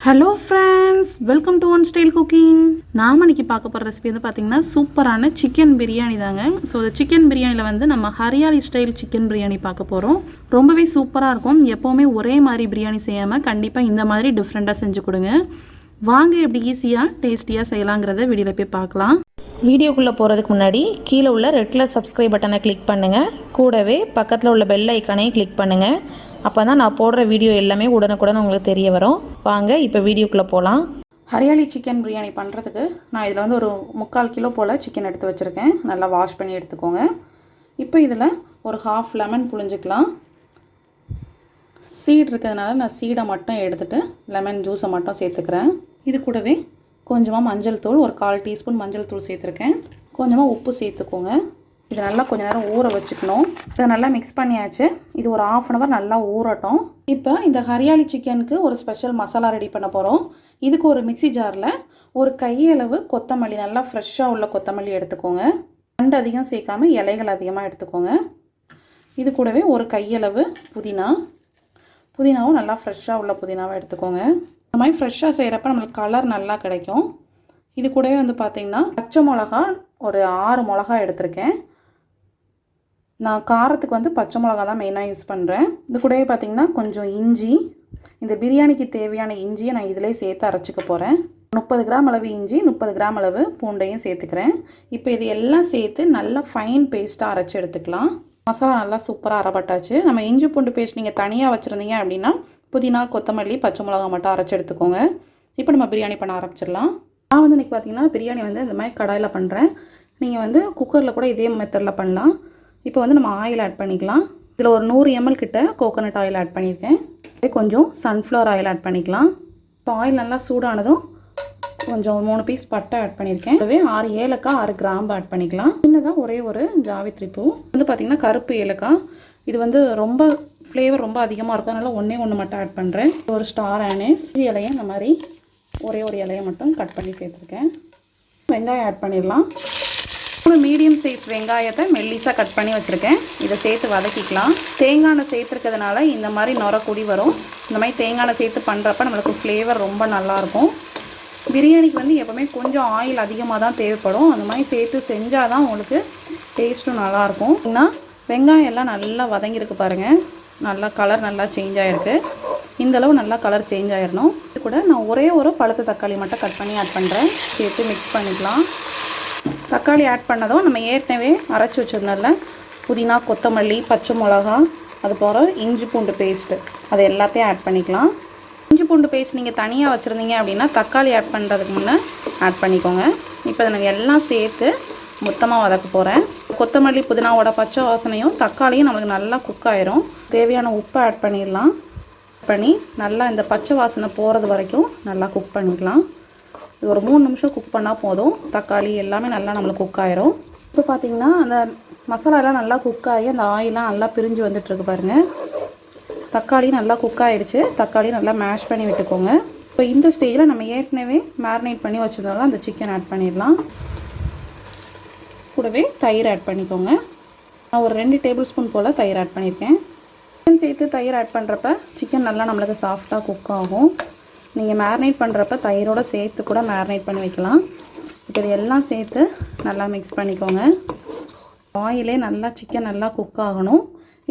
Hello friends, welcome to one style cooking. நாம் இன்றைக்கி பார்க்க போகிற ரெசிபி வந்து பார்த்திங்கன்னா சூப்பரான சிக்கன் பிரியாணி தாங்க. ஸோ இந்த சிக்கன் பிரியாணியில் வந்து நம்ம ஹரியாலி ஸ்டைல் சிக்கன் பிரியாணி பார்க்க போகிறோம். ரொம்பவே சூப்பராக இருக்கும். எப்போவுமே ஒரே மாதிரி பிரியாணி செய்யாமல் கண்டிப்பாக இந்த மாதிரி டிஃப்ரெண்ட்டாக செஞ்சு கொடுங்க. வாங்க எப்படி ஈஸியாக டேஸ்டியாக செய்யலாங்கிறத வீடியோவில் போய் பார்க்கலாம். வீடியோக்குள்ளே போகிறதுக்கு முன்னாடி கீழே உள்ள ரெட் கலர் சப்ஸ்கிரைப் பட்டனை கிளிக் பண்ணுங்கள். கூடவே பக்கத்தில் உள்ள பெல் ஐக்கானையும் கிளிக் பண்ணுங்கள். அப்போ தான் நான் போடுற வீடியோ எல்லாமே உடனுக்குடன் உங்களுக்கு தெரிய வரும். வாங்க இப்போ வீடியோக்குள்ளே போகலாம். ஹரியாலி சிக்கன் பிரியாணி பண்ணுறதுக்கு நான் இதில் வந்து ஒரு 3/4 கிலோ போல் சிக்கன் எடுத்து வச்சுருக்கேன். நல்லா வாஷ் பண்ணி எடுத்துக்கோங்க. இப்போ இதில் ஒரு ½ லெமன் புழிஞ்சிக்கலாம். சீட் இருக்கிறதுனால நான் சீடை மட்டும் எடுத்துகிட்டு லெமன் ஜூஸை மட்டும் சேர்த்துக்கிறேன். இது கூடவே கொஞ்சமாக மஞ்சள் தூள், ஒரு 1/4 டீஸ்பூன் மஞ்சள் தூள் சேர்த்துருக்கேன். கொஞ்சமாக உப்பு சேர்த்துக்கோங்க. இது நல்லா கொஞ்சம் நேரம் ஊற வச்சுக்கணும். இதை நல்லா மிக்ஸ் பண்ணியாச்சு. இது ஒரு ½ அன் ஹவர் நல்லா ஊறட்டும். இப்போ இந்த ஹரியாலி சிக்கனுக்கு ஒரு ஸ்பெஷல் மசாலா ரெடி பண்ண போகிறோம். இதுக்கு ஒரு மிக்ஸி ஜாரில் ஒரு கையளவு கொத்தமல்லி, நல்லா ஃப்ரெஷ்ஷாக உள்ள கொத்தமல்லி எடுத்துக்கோங்க. தண்டு அதிகம் சேர்க்காமல் இலைகள் அதிகமாக எடுத்துக்கோங்க. இது கூடவே ஒரு கையளவு புதினாவும் நல்லா ஃப்ரெஷ்ஷாக உள்ள புதினாவை எடுத்துக்கோங்க. இந்த மாதிரி ஃப்ரெஷ்ஷாக செய்கிறப்ப நம்மளுக்கு கலர் நல்லா கிடைக்கும். இது கூடவே வந்து பார்த்திங்கன்னா பச்சை மிளகா ஒரு 6 மிளகா எடுத்திருக்கேன். நான் காரத்துக்கு வந்து பச்சை மிளகா தான் மெயினாக யூஸ் பண்ணுறேன். இது கூடவே பார்த்திங்கன்னா கொஞ்சம் இஞ்சி, இந்த பிரியாணிக்கு தேவையான இஞ்சியை நான் இதிலே சேர்த்து அரைச்சிக்க போகிறேன். 30 கிராம் அளவு இஞ்சி, 30 கிராம் அளவு பூண்டையும் சேர்த்துக்கிறேன். இப்போ இது எல்லாம் சேர்த்து நல்லா ஃபைன் பேஸ்ட்டாக அரைச்சி எடுத்துக்கலாம். மசாலா நல்லா சூப்பராக அரைப்பட்டாச்சு. நம்ம இஞ்சி பூண்டு பேஸ்ட் நீங்கள் தனியாக வச்சுருந்தீங்க அப்படின்னா புதினா, கொத்தமல்லி, பச்சை மிளகா மட்டும் அரைச்சி எடுத்துக்கோங்க. இப்போ நம்ம பிரியாணி பண்ண ஆரம்பிச்சிடலாம். நான் வந்து இன்றைக்கி பார்த்திங்கன்னா பிரியாணி வந்து இந்த மாதிரி கடாயில் பண்ணுறேன். நீங்கள் வந்து குக்கரில் கூட இதே மெத்தடில் பண்ணலாம். இப்போ வந்து நம்ம ஆயில் ஆட் பண்ணிக்கலாம். இதில் ஒரு 100 ml கிட்ட கோகோனட் ஆயில் ஆட் பண்ணியிருக்கேன். கொஞ்சம் சன்ஃப்ளவர் ஆயில் ஆட் பண்ணிக்கலாம். இப்போ ஆயில் நல்லா சூடானதும் கொஞ்சம் 3 பீஸ் பட்டை ஆட் பண்ணியிருக்கேன். அதுவே 6 ஏலக்காய், 6 கிராம்பு ஆட் பண்ணிக்கலாம். சின்னதாக ஒரே ஒரு ஜாவித்ரி பூ வந்து பார்த்திங்கன்னா கருப்பு ஏலக்காய். இது வந்து ரொம்ப ஃப்ளேவர் ரொம்ப அதிகமாக இருக்கும், அதனால் ஒன்று மட்டும் ஆட் பண்ணுறேன். ஒரு ஸ்டார் ஆனேஸ் இலையை இந்த மாதிரி ஒரே ஒரு இலையை மட்டும் கட் பண்ணி சேர்த்துருக்கேன். வெங்காயம் ஆட் பண்ணிடலாம். ஒரு மீடியம் சைஸ் வெங்காயத்தை மெல்லிஸாக கட் பண்ணி வச்சுருக்கேன். இதை சேர்த்து வதக்கிக்கலாம். தேங்காய் எண்ணெய் சேர்த்துருக்கிறதுனால இந்த மாதிரி நுரக்கூடி வரும். இந்த மாதிரி தேங்காய் எண்ணெய் சேர்த்து பண்ணுறப்ப நம்மளுக்கு ஃப்ளேவர் ரொம்ப நல்லாயிருக்கும். பிரியாணிக்கு வந்து எப்போவுமே கொஞ்சம் ஆயில் அதிகமாக தான் தேவைப்படும். அந்த மாதிரி சேர்த்து செஞ்சால் தான் உங்களுக்கு டேஸ்ட்டும் நல்லாயிருக்கும். ஏன்னா வெங்காயம் எல்லாம் நல்லா வதங்கியிருக்கு பாருங்கள். நல்லா கலர் நல்லா சேஞ்ச் ஆகிருக்கு. இந்தளவு நல்லா கலர் சேஞ்ச் ஆகிடணும். இது கூட நான் ஒரே ஒரு பழுத்த தக்காளி மட்டும் கட் பண்ணி ஆட் பண்ணுறேன். சேர்த்து மிக்ஸ் பண்ணிக்கலாம். தக்காளி ஆட் பண்ணதும் நம்ம ஏற்கனவே அரைச்சி வச்சிருந்தோம்ல புதினா, கொத்தமல்லி, பச்சை மிளகா, அது போகிற இஞ்சி பூண்டு பேஸ்ட்டு, அது எல்லாத்தையும் ஆட் பண்ணிக்கலாம். இஞ்சி பூண்டு பேஸ்ட் நீங்கள் தனியாக வச்சுருந்தீங்க அப்படின்னா தக்காளி ஆட் பண்ணுறதுக்கு முன்னே ஆட் பண்ணிக்கோங்க. இப்போ இதை நான் எல்லாம் சேர்த்து மொத்தமாக வதக்க போகிறேன். கொத்தமல்லி, புதினாவோட பச்சை வாசனையும் தக்காளியும் நம்மளுக்கு நல்லா குக் ஆயிரும். தேவையான உப்பை ஆட் பண்ணிடலாம். பண்ணி நல்லா இந்த பச்சை வாசனை போகிறது வரைக்கும் நல்லா குக் பண்ணிக்கலாம். இது ஒரு 3 நிமிஷம் குக் பண்ணால் போதும். தக்காளி எல்லாமே நல்லா நம்மளுக்கு குக் ஆயிரும். இப்போ பார்த்திங்கன்னா அந்த மசாலாலாம் நல்லா குக் ஆகி அந்த ஆயிலாம் நல்லா பிரிஞ்சு வந்துட்டுருக்கு பாருங்கள். தக்காளி நல்லா குக் ஆகிடுச்சு. தக்காளி நல்லா மேஷ் பண்ணி விட்டுக்கோங்க. இப்போ இந்த ஸ்டேஜில் நம்ம ஏற்கனவே மேரினேட் பண்ணி வச்சுருந்தோம்ல அந்த சிக்கன் ஆட் பண்ணிடலாம். கூடவே தயிர் ஆட் பண்ணிக்கோங்க. நான் ஒரு 2 டேபிள் ஸ்பூன் போல் தயிர் ஆட் பண்ணியிருக்கேன். சிக்கன் சேர்த்து தயிர் ஆட் பண்ணுறப்ப சிக்கன் நல்லா நம்மளுக்கு சாஃப்டாக குக் ஆகும். நீங்கள் மேரினேட் பண்ணுறப்ப தயிரோடு சேர்த்து கூட மேரினேட் பண்ணி வைக்கலாம். இப்போ இது எல்லாம் சேர்த்து நல்லா மிக்ஸ் பண்ணிக்கோங்க. ஆயிலே நல்லா சிக்கன் நல்லா குக் ஆகணும்.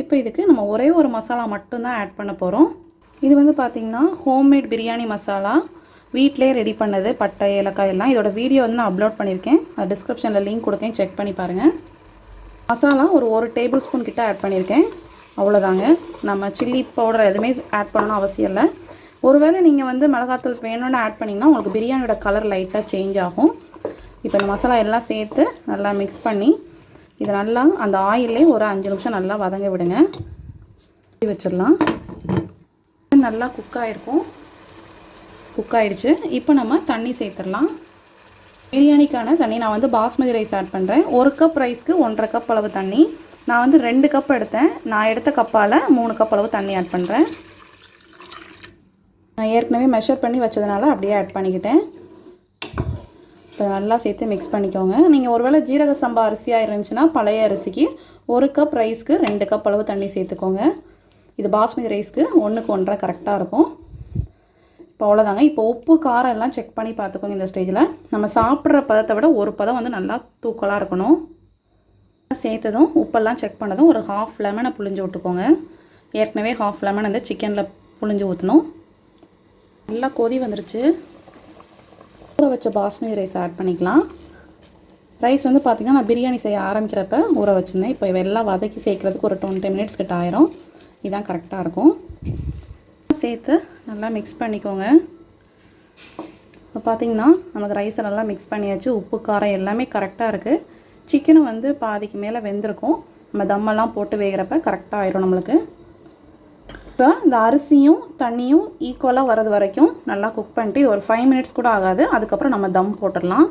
இப்போ இதுக்கு நம்ம ஒரே ஒரு மசாலா மட்டும்தான் ஆட் பண்ண போகிறோம். இது வந்து பார்த்திங்கன்னா ஹோம்மேட் பிரியாணி மசாலா, வீட்டிலே ரெடி பண்ணது. பட்டை, ஏலக்காய் எல்லாம் இதோட வீடியோ வந்து நான் அப்லோட் பண்ணியிருக்கேன். அது டிஸ்கிரிப்ஷனில் லிங்க் கொடுக்கேன், செக் பண்ணி பாருங்கள். மசாலா ஒரு டேபிள் ஸ்பூன் கிட்ட ஆட் பண்ணியிருக்கேன். அவ்வளோதாங்க. நம்ம சில்லி பவுடர் எதுவுமே ஆட் பண்ணணும் அவசியம் இல்லை. ஒருவேளை நீங்கள் வந்து மிளகாத்தூள் வேணும்னு ஆட் பண்ணிங்கன்னா உங்களுக்கு பிரியாணியோட கலர் லைட்டாக சேஞ்ச் ஆகும். இப்போ இந்த மசாலா எல்லாம் சேர்த்து நல்லா மிக்ஸ் பண்ணி இதை நல்லா அந்த ஆயிலே ஒரு 5 நிமிஷம் நல்லா வதங்க விடுங்க. வச்சிடலாம். நல்லா குக் ஆகிடுச்சு. இப்போ நம்ம தண்ணி சேர்த்துடலாம். பிரியாணிக்கான தண்ணி நான் வந்து பாஸ்மதி ரைஸ் ஆட் பண்ணுறேன். 1 கப் ரைஸ்க்கு 1.5 கப் அளவு தண்ணி. நான் வந்து 2 கப் எடுத்தேன். நான் எடுத்த கப்பால் 3 கப் அளவு தண்ணி ஆட் பண்ணுறேன். நான் ஏற்கனவே மெஷர் பண்ணி வச்சதுனால அப்படியே ஆட் பண்ணிக்கிட்டேன். இப்போ நல்லா சேர்த்து மிக்ஸ் பண்ணிக்கோங்க. நீங்கள் ஒருவேளை ஜீரக சம்பா அரிசியாக இருந்துச்சுன்னா பழைய அரிசிக்கு 1 கப் ரைஸ்க்கு 2 கப் அளவு தண்ணி சேர்த்துக்கோங்க. இது பாஸ்மதி ரைஸ்க்கு 1க்கு 1.5 கரெக்டாக இருக்கும். இப்போ அவ்வளோதாங்க. இப்போ உப்பு காரம் எல்லாம் செக் பண்ணி பார்த்துக்கோங்க. இந்த ஸ்டேஜில் நம்ம சாப்பிட்ற பதத்தை விட ஒரு பதம் வந்து நல்லா தூக்கலாக இருக்கணும். சேர்த்ததும் உப்பெல்லாம் செக் பண்ணதும் ஒரு ஹாஃப் லெமனை புழிஞ்சு விட்டுக்கோங்க. ஏற்கனவே ஹாஃப் லெமன் அந்த சிக்கனில் புழிஞ்சு ஊற்றணும். நல்லா கொதி வந்துருச்சு. ஊற வச்ச பாஸ்மதி ரைஸ் ஆட் பண்ணிக்கலாம். ரைஸ் வந்து பார்த்திங்கன்னா நான் பிரியாணி செய்ய ஆரம்பிக்கிறப்ப ஊற வச்சுருந்தேன். இப்போ எல்லாம் வதக்கி சேர்க்குறதுக்கு ஒரு 20 மினிட்ஸ் கிட்ட ஆயிரும். இதுதான் கரெக்டாக இருக்கும். சேர்த்து நல்லா மிக்ஸ் பண்ணிக்கோங்க. இப்போ பார்த்திங்கன்னா நமக்கு ரைஸை நல்லா மிக்ஸ் பண்ணியாச்சு. உப்பு காரம் எல்லாமே கரெக்டாக இருக்குது. சிக்கனும் வந்து பாதிக்கு மேலே வெந்திருக்கும். நம்ம தம்மெல்லாம் போட்டு வேகிறப்ப கரெக்டாக ஆயிரும் நம்மளுக்கு. இப்போ இந்த அரிசியும் தண்ணியும் ஈக்குவலாக வரது வரைக்கும் நல்லா குக் பண்ணிட்டு இது ஒரு 5 மினிட்ஸ் கூட ஆகாது. அதுக்கப்புறம் நம்ம தம் போட்டுடலாம்.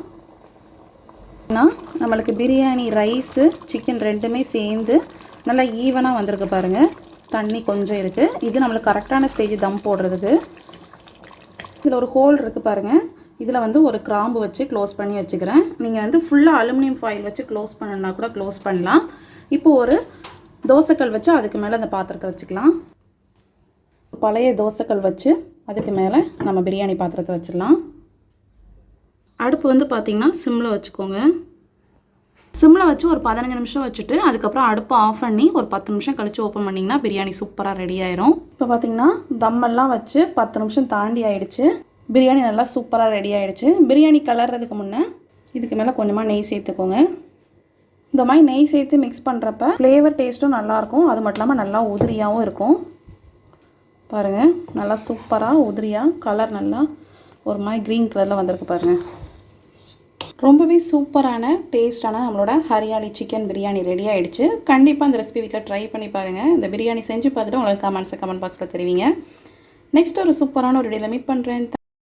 நம்மளுக்கு பிரியாணி ரைஸு சிக்கன் ரெண்டுமே சேர்ந்து நல்லா ஈவனாக வந்திருக்கு பாருங்கள். தண்ணி கொஞ்சம் இருக்குது. இது நம்மளுக்கு கரெக்டான ஸ்டேஜ் தம் போடுறதுக்கு. இதில் ஒரு ஹோல் இருக்குது பாருங்கள். இதில் வந்து ஒரு கிராம்பு வச்சு க்ளோஸ் பண்ணி வச்சுக்கிறேன். நீங்கள் வந்து ஃபுல்லாக அலுமினியம் ஃபாயில் வச்சு க்ளோஸ் பண்ணணுன்னா கூட க்ளோஸ் பண்ணலாம். இப்போ ஒரு தோசைக்கல் வச்சு அதுக்கு மேலே அந்த பாத்திரத்தை வச்சுக்கலாம். பழைய தோசைக்கல் வச்சு அதுக்கு மேலே நம்ம பிரியாணி பாத்திரத்தை வச்சிடலாம். அடுப்பு வந்து பார்த்திங்கன்னா சிம்மில் வச்சுக்கோங்க. சிம்மில் வச்சு ஒரு 15 நிமிஷம் வச்சுட்டு அதுக்கப்புறம் அடுப்பை ஆஃப் பண்ணி ஒரு 10 நிமிஷம் கழித்து ஓப்பன் பண்ணிங்கன்னா பிரியாணி சூப்பராக ரெடி ஆயிரும். இப்போ பார்த்திங்கன்னா தம்மெல்லாம் வச்சு 10 நிமிஷம் தாண்டி ஆயிடுச்சு. பிரியாணி நல்லா சூப்பராக ரெடி ஆகிடுச்சு. பிரியாணி கலர்றதுக்கு முன்னே இதுக்கு மேலே கொஞ்சமாக நெய் சேர்த்துக்கோங்க. இந்த மாதிரி நெய் சேர்த்து மிக்ஸ் பண்ணுறப்ப ஃப்ளேவர் டேஸ்ட்டும் நல்லாயிருக்கும். அது மட்டும் இல்லாமல் நல்லா உதிரியாகவும் இருக்கும். பாருங்கள் நல்லா சூப்பராக உதிரியாக கலர் நல்லா ஒரு மாதிரி க்ரீன் கலரில் வந்திருக்கு பாருங்கள். ரொம்பவே சூப்பரான டேஸ்டான நம்மளோட ஹரியாலி சிக்கன் பிரியாணி ரெடி ஆகிடுச்சு. கண்டிப்பாக இந்த ரெசிபி வீட்டில் ட்ரை பண்ணி பாருங்கள். இந்த பிரியாணி செஞ்சு பார்த்துட்டு உங்களுக்கு கமெண்ட் பாக்ஸில் தெரிவிங்க. நெக்ஸ்ட் ஒரு சூப்பரான ஒரு வீடியோவில் மீட் பண்ணுறேன்.